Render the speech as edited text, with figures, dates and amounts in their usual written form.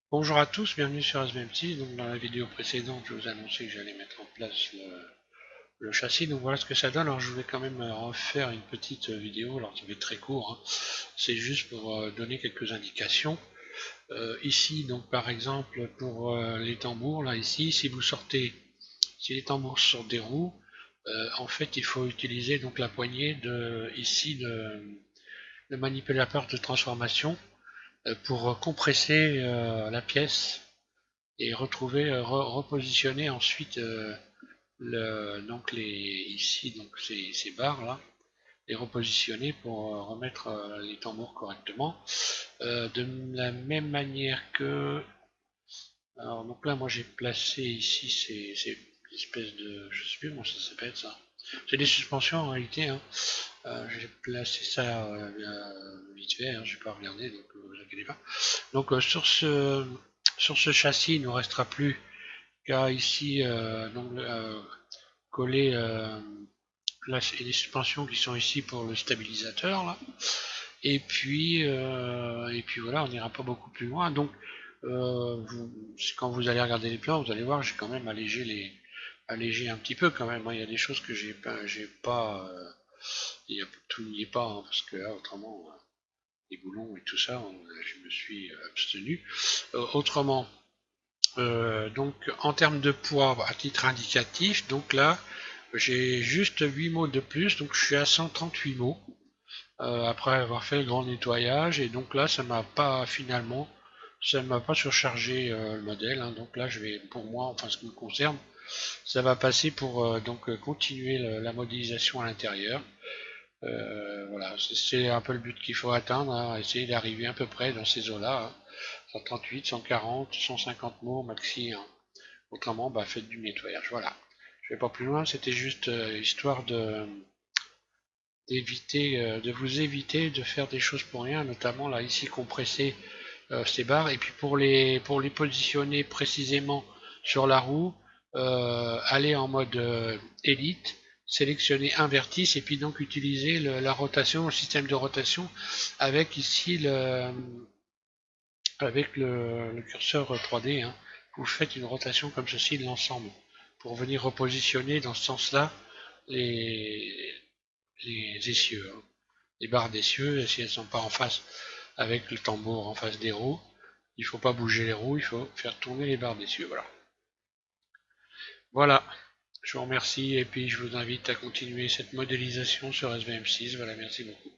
Bonjour à tous, bienvenue sur SVMT. Donc dans la vidéo précédente, je vous annonçais que j'allais mettre en place le châssis. Donc voilà ce que ça donne. Alors je voulais quand même refaire une petite vidéo. Alors ça va être très court, hein. C'est juste pour donner quelques indications. Ici, donc par exemple pour les tambours, là ici, si les tambours sortent des roues, en fait il faut utiliser donc la poignée de ici le manipulateur de transformation pour compresser la pièce et retrouver, repositionner ensuite donc ici donc ces barres là, les repositionner pour remettre les tambours correctement. De la même manière que, alors donc là moi j'ai placé ici ces espèces de, je sais plus comment ça s'appelle ça. C'est des suspensions en réalité, hein. J'ai placé ça vite fait, hein, j'ai pas regardé, donc vous inquiétez pas. Donc sur ce châssis, il ne nous restera plus qu'à ici donc, coller là, les suspensions qui sont ici pour le stabilisateur là. Et puis voilà, on n'ira pas beaucoup plus loin. Donc quand vous allez regarder les plans, vous allez voir, j'ai quand même allégé un petit peu quand même, hein. Il y a des choses que j'ai pas tout n'y est pas, hein, parce que là, autrement, les boulons et tout ça, je me suis abstenu. Autrement, donc en termes de poids, à titre indicatif, donc là, j'ai juste 8 mots de plus, donc je suis à 138 mots après avoir fait le grand nettoyage, et donc là, ça m'a pas surchargé le modèle, hein. Donc là, je vais, pour moi, enfin ce qui me concerne, ça va passer pour donc continuer la modélisation à l'intérieur. Voilà, c'est un peu le but qu'il faut atteindre, hein, essayer d'arriver à peu près dans ces eaux-là, hein, 138, 140, 150 mots maxi, hein. Autrement, bah, faites du nettoyage. Voilà. Je vais pas plus loin, c'était juste histoire de vous éviter de faire des choses pour rien, notamment là ici compresser ces barres, et puis pour les positionner précisément sur la roue, aller en mode élite, sélectionner un vertice et puis donc utiliser la rotation, le système de rotation avec ici avec le curseur 3D, hein. Vous faites une rotation comme ceci de l'ensemble pour venir repositionner dans ce sens-là les, les essieux, hein. Les barres d'essieux, si elles ne sont pas en face avec le tambour en face des roues, il ne faut pas bouger les roues, il faut faire tourner les barres d'essieu. Voilà. Voilà. Je vous remercie et puis je vous invite à continuer cette modélisation sur SVM6. Voilà, merci beaucoup.